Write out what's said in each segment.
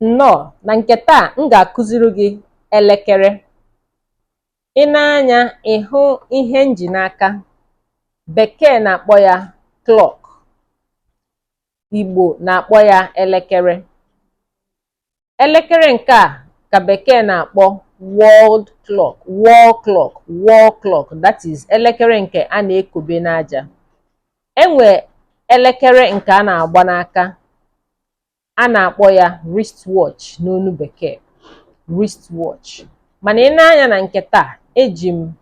Nnọọ, na nke taa m ga-akụziri gị elekere. Ị nee anya ị hụ ihe m ji n'aka, Bekee na-akpọ ya clock, Igbo na-akpọ ya elekere. Elekere nke a ka Bekee na-akpọ wall clock, that is elekere nke a na-ekobe n'aja. Enwe elekere nke a na-agba n'aka, a na-akpọ ya wristwatch n'onu Bekee, wristwatch. Mana ị nee anya na nke taa, eji m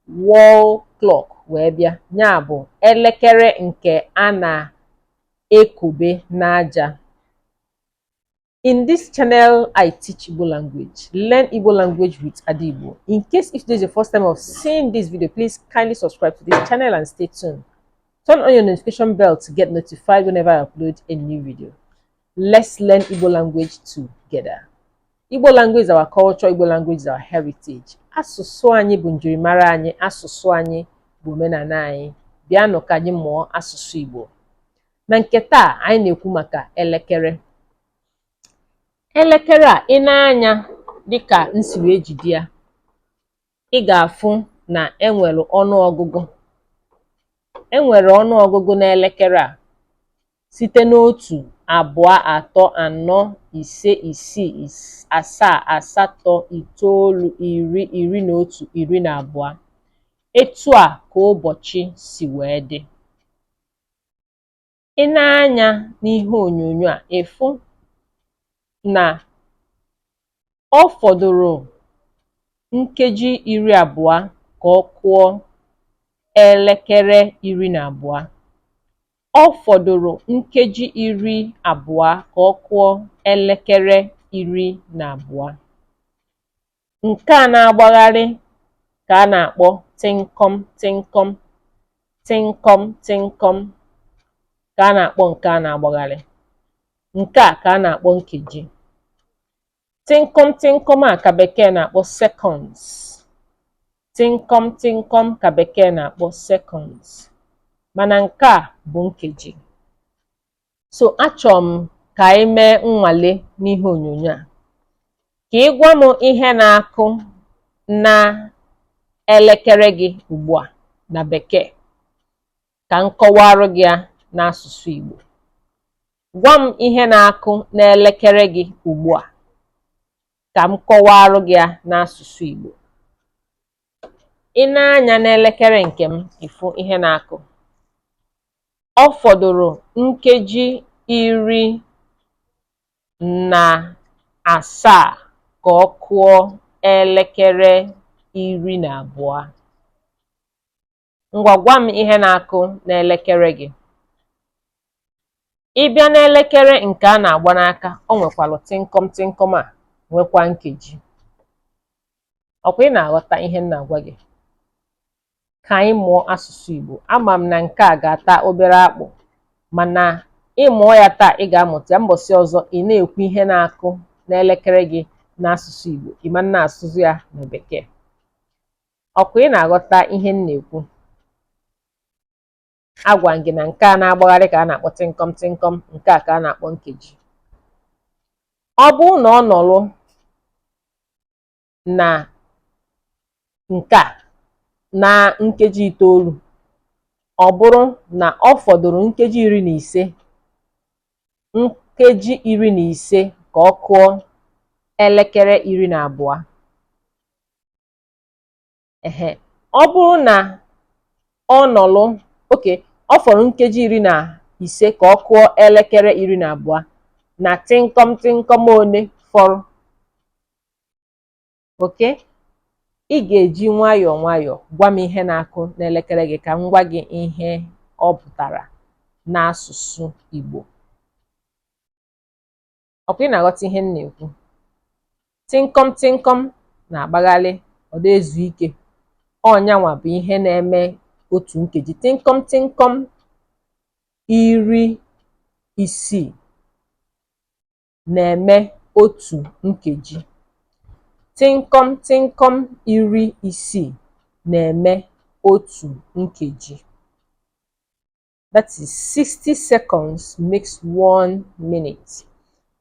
wall clock wee bịa, ya bụ elekere nke a na-ekobe n'aja. In this channel, I teach Igbo language. Learn Igbo language with Igbo. In case if this is the first time of seeing this video, please kindly subscribe to this channel and stay tuned. Turn on your notification bell to get notified whenever I upload a new video. Let's learn Igbo language together. Igbo language is our culture, Igbo language is our heritage. Asụsụ anyị bụ njirimara anyị, asụsụ anyị bụ omenala anyị. Bịanụ ka anyị mụọ asụsụ Igbo. Na nke taa, anyị na-ekwu maka elekere. Elekere a, ị na-anya dịka m si wee jide ya, ị ga-afụ na enwere ọnụọgụgụ. Enwere ọnụọgụgụ n'elekere a site n'otu, abụọ, atọ, anọ, ise, isii, asaa, asatọ, itoolu, iri, iri na otu, iri na abụọ. Etu a ka ụbọchị si wee dị. Ị na-anya n'ihe onyonyo a, ịfụ na ọ fọdụrụ nkeji iri abụọ ka ọ kụọ elekere iri na abụọ. Ọ fọdụrụ nkeji iri abụọ ka ọ kụọ elekere iri na abụọ. Nke a na-agbagharị ka a na-akpọ tịnkọm tịnkọm, tịnkọm tịnkọm ka a na-akpọ nke a na-agbagharị. Nke a ka a na-akpọ nkeji. Tịnkọm tịnkọm a ka Bekee na-akpọ seconds. Tịnkọm tịnkọm ka Bekee na-akpọ seconds. Mana nke a bụ nkeji. So achọrọ m ka anyị mee nnwale n'ihe onyonyo a. Ka ị gwa m ihe na-akụ na elekere gị ugbu a na Bekee, ka m kọwarụ gị ya n'asụsụ Igbo. Gwa m ihe na-akụ n'elekere gị ugbu a, ka m kọwarụ gị ya n'asụsụ Igbo. Ị na-anya n'elekere nke m, ịfụ ihe na-akụ. Ọ fọdụrụ nkeji iri na asaa ka ọ kụọ elekere iri na abụọ. Ngwa gwa m ihe na-akụ n'elekere gị. Ị bịa n'elekere nke a na-agba n'aka, ọ nwekwara tịnkọm tịnkọm a, nwekwa nkeji. Ọkwa ị na-aghọta ihe m na-agwa gị? Ka anyị mụọ asụsụ Igbo. Ama m na nke a ga-ata obere akpụ, mana ịmụọ ya taa, ị ga-amụta ya. Mbọsị ọzọ ị na-ekwu ihe na-akụ n'elekere gị n'asụsụ Igbo, ị ma na-asụzụ ya na Bekee. Ọkwa ị na-aghọta ihe m na-ekwu? Agwa gị na nke a na-agbagharị ka a na-akpọ tịnkọm tịnkọm, nke a ka a na-akpọ nkeji. Ọ bụrụ na ọ nọrọ na nke a na nkeji itoolu, ọ bụrụ na ọ fọdụrụ nkeji iri na ise, nkeji iri na ise ka ọ kụọ elekere iri na abụọ. Ọ bụrụ na ọ nọrọ, ọ fọrọ nkeji iri na ise ka ọ kụọ elekere iri na abụọ, na tịnkọm tịnkọm one fọrọ. Ị ga-eji nwayọọ nwayọọ gwa m ihe na-akụ n'elekere gị, ka m gwa gị ihe ọ pụtara n'asụsụ Igbo. Ọkwa ị na-aghọta ihe m na-ekwu? Tịnkọm tịnkọm na-agbagharị, ọ na-ezu ike. Ọnyanwa bụ ihe na-eme otu nkeji. Tịnkọm tịnkọm iri isii na-eme otu nkeji. Tịnkọm tịnkọm iri isii na-eme otu nkeji. That is 60 seconds makes 1 minute.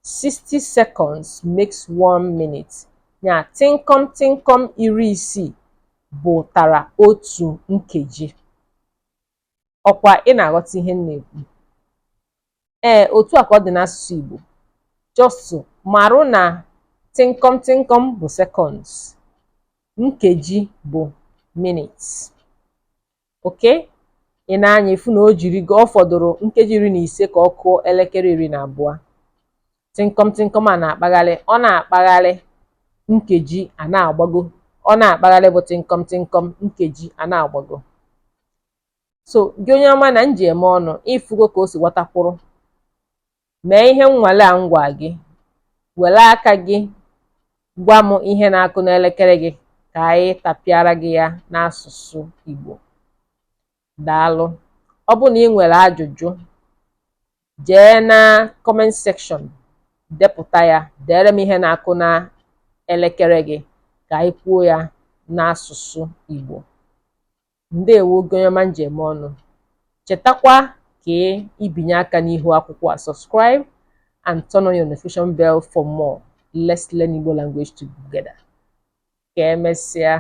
60 seconds makes 1 minute. Ya tịnkọm tịnkọm iri isii bụtara otu nkeji. Ọkwa ị na-aghọta ihe m na-ekwu? Otu a ka ọ dị n'asụsụ Igbo. Just marụ na tịnkọm tịnkọm bụ seconds, nkeji bụ minutes. Okay? Ị na-anya efu na ọ fọdụrụ nkeji 15 ka ọ kụọ elekere 12. Tịnkọm tịnkọm a na-akpagharị, ọ na-akpagharị, nkeji a na-agbago. Ọ na-akpagharị bụ tịnkọm tịnkọm, nkeji a na-agbago. So gị onye ọma na nji eme ọnụ, ịfụgo ka o si gbatakwụrụ. Mee ihe nnwale a m gwa gị. Were aka gị gwa m ihe na-akụ n'elekere gị ka anyị tapịara gị ya n'asụsụ Igbo. Daalụ. Ọ bụ na ị nwere ajụjụ, jee na comment section depụta ya, deere m ihe na-akụ na elekere gị ka anyị kwuo ya n'asụsụ Igbo. Ndeewo gị onye ọma nji eme ọnụ. Chetakwa ka ibinye aka n'ihu akwụkwọ a. Subscribe and turn on your notification bell for more. Let's learn Igbo language together. Ka emesịa.